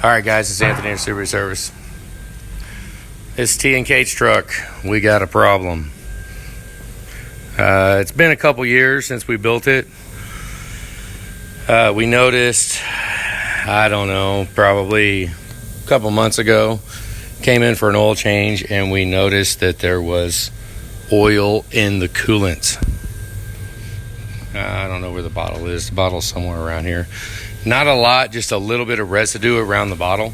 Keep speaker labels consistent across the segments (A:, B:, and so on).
A: All right, guys, it's Anthony at Subaru Service. This T&K's truck, we got a problem. It's been a couple years since we built it. We noticed, I don't know, probably a couple months ago, came in for an oil change, and we noticed that there was oil in the coolant. I don't know where the bottle is. The bottle's somewhere around here. Not a lot, just a little bit of residue around the bottle.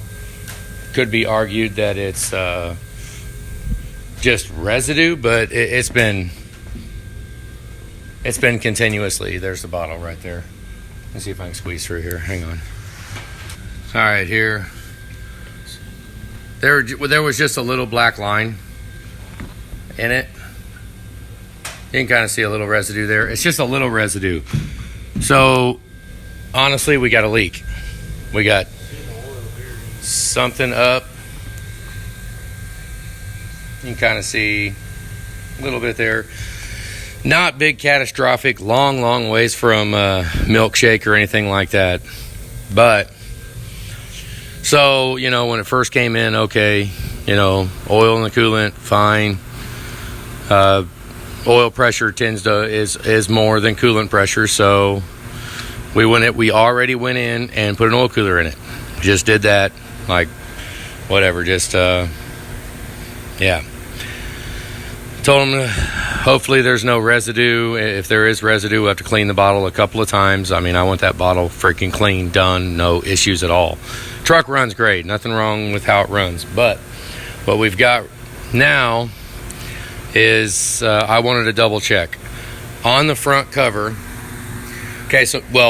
A: Could be argued that it's just residue, but it's been continuously. There's the bottle right there. Let's see if I can squeeze through here. Hang on. All right, here. There was just a little black line in it. You can kind of see a little residue there. It's just a little residue. So honestly, we got a leak. We got something up. You can kind of see a little bit there. Not big, catastrophic, long ways from milkshake or anything like that. But, so, when it first came in, okay, oil in the coolant, fine. Oil pressure is more than coolant pressure, so we already went in and put an oil cooler in it. Just did that, whatever, yeah. Told them hopefully there's no residue. If there is residue, we'll have to clean the bottle a couple of times. I want that bottle freaking clean, done, no issues at all. Truck runs great, nothing wrong with how it runs. But what we've got now is I wanted to double check. On the front cover, okay,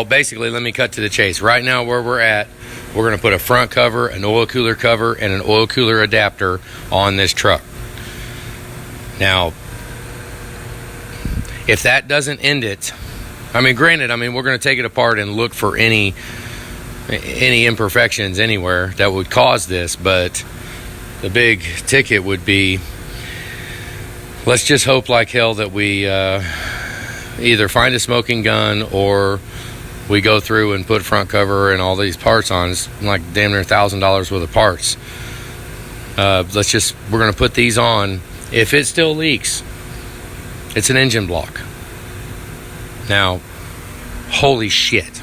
A: basically, let me cut to the chase. Right now, where we're at, we're going to put a front cover, an oil cooler cover, and an oil cooler adapter on this truck. Now, if that doesn't end it, granted, we're going to take it apart and look for any imperfections anywhere that would cause this, but the big ticket would be, let's just hope like hell that we either find a smoking gun or we go through and put front cover and all these parts on. It's like damn near $1,000 worth of parts. We're going to put these on. If it still leaks, it's an engine block. Now, holy shit.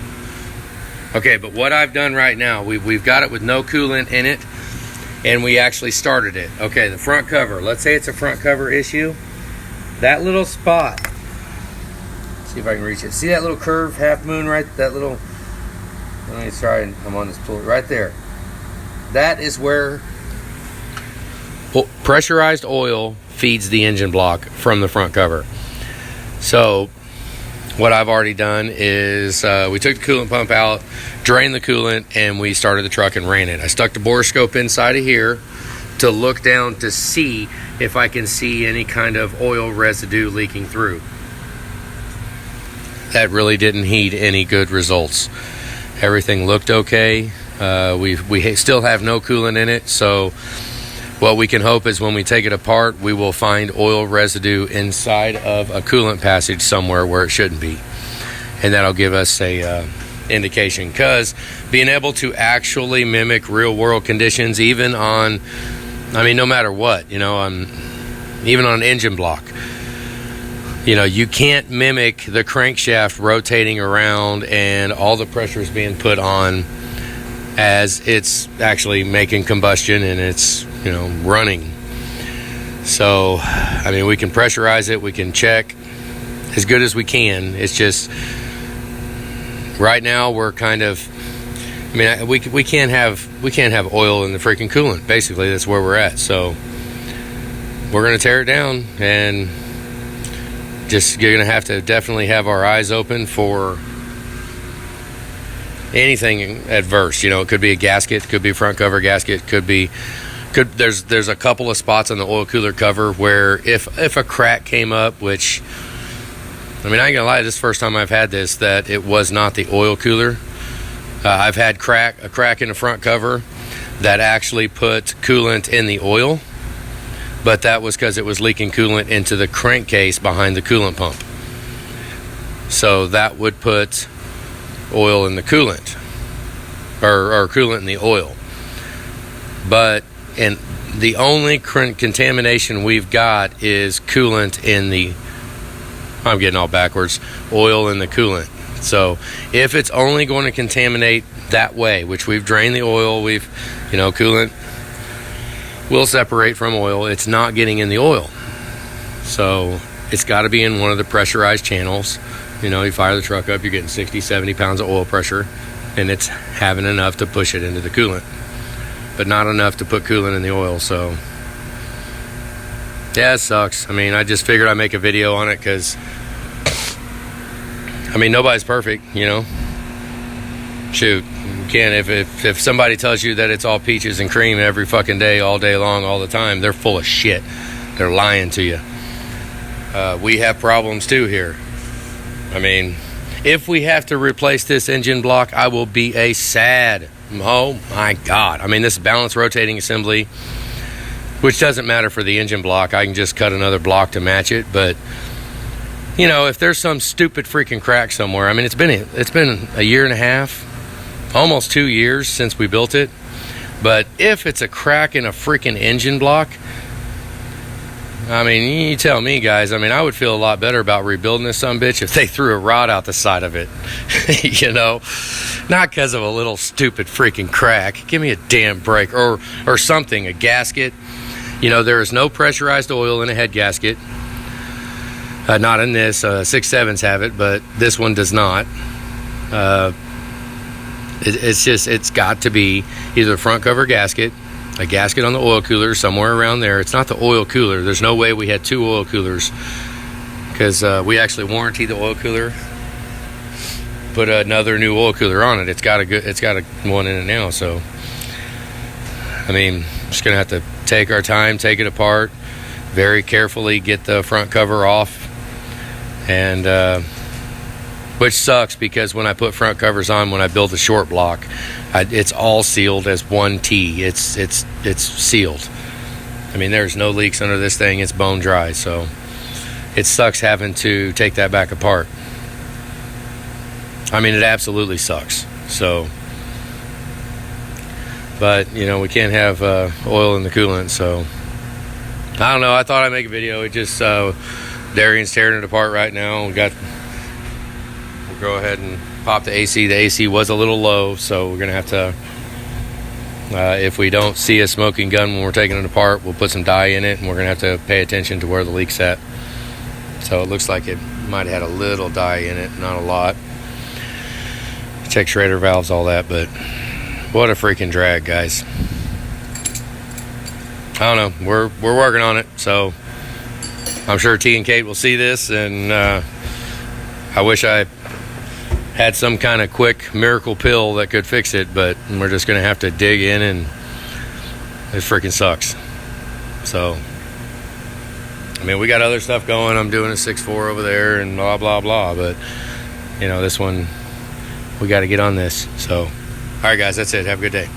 A: Okay, but what I've done right now, we've got it with no coolant in it, and we actually started it. Okay, the front cover. Let's say it's a front cover issue. That little spot. Let's see if I can reach it. See that little curve, half moon, right? That little. Let me try. I'm on this pool right there. That is where pressurized oil feeds the engine block from the front cover. So what I've already done is we took the coolant pump out, drained the coolant, and we started the truck and ran it. I stuck the borescope inside of here to look down to see if I can see any kind of oil residue leaking through. That really didn't heed any good results. Everything looked okay. We still have no coolant in it, so what we can hope is when we take it apart, we will find oil residue inside of a coolant passage somewhere where it shouldn't be. And that'll give us a indication. Because being able to actually mimic real world conditions, even on, no matter what, even on an engine block, you can't mimic the crankshaft rotating around and all the pressure is being put on as it's actually making combustion and it's running. So we can pressurize it, we can check as good as we can. It's just right now we're kind of we can't have oil in the freaking coolant. Basically, that's where we're at. So we're gonna tear it down and you're gonna have to definitely have our eyes open for anything adverse. It could be a gasket, could be a front cover gasket, there's a couple of spots on the oil cooler cover where if a crack came up, which I ain't gonna lie, this is the first time I've had this, that it was not the oil cooler. I've had a crack in the front cover that actually put coolant in the oil, but that was because it was leaking coolant into the crankcase behind the coolant pump. So that would put oil in the coolant, or coolant in the oil. And the only contamination we've got is coolant in the, I'm getting all backwards, oil in the coolant. So if it's only going to contaminate that way, which we've drained the oil, coolant will separate from oil, it's not getting in the oil. So it's got to be in one of the pressurized channels. You fire the truck up, you're getting 60, 70 pounds of oil pressure, and it's having enough to push it into the coolant, but not enough to put coolant in the oil. So yeah, it sucks. I just figured I'd make a video on it because nobody's perfect. Shoot, you can't, if somebody tells you that it's all peaches and cream every fucking day, all day long, all the time, they're full of shit. They're lying to you. We have problems too here. If we have to replace this engine block, I will be a sad, oh my God. This balanced rotating assembly, which doesn't matter for the engine block. I can just cut another block to match it. But, if there's some stupid freaking crack somewhere, it's been a year and a half, almost 2 years since we built it. But if it's a crack in a freaking engine block, you tell me, guys. I would feel a lot better about rebuilding this sumbitch if they threw a rod out the side of it. Not because of a little stupid freaking crack. Give me a damn break. Or something, a gasket. There is no pressurized oil in a head gasket. Not in this. 6.7s have it, but this one does not. It's got to be either a front cover gasket, a gasket on the oil cooler, somewhere around there. It's not the oil cooler. There's no way we had 2 oil coolers, because we actually warranty the oil cooler, put another new oil cooler on it. It's got a one in it now. So just gonna have to take our time, take it apart very carefully, get the front cover off, and which sucks because when I put front covers on, when I build the short block, it's all sealed as one T. It's sealed. There's no leaks under this thing. It's bone dry. So it sucks having to take that back apart. It absolutely sucks. So, but we can't have oil in the coolant. So I don't know. I thought I'd make a video. It just Darian's tearing it apart right now. We'll go ahead and pop the AC. The AC was a little low, so we're gonna have to, if we don't see a smoking gun when we're taking it apart, we'll put some dye in it, and we're gonna have to pay attention to where the leak's at. So it looks like it might have had a little dye in it, not a lot. Check Schrader valves, all that, but what a freaking drag, guys. I don't know. We're working on it, so I'm sure T and Kate will see this, and I wish I had some kind of quick miracle pill that could fix it, but we're just gonna have to dig in, and it freaking sucks. So we got other stuff going. I'm doing a 6.4 over there and blah blah blah, but this one, we got to get on this. So all right, guys, that's it. Have a good day.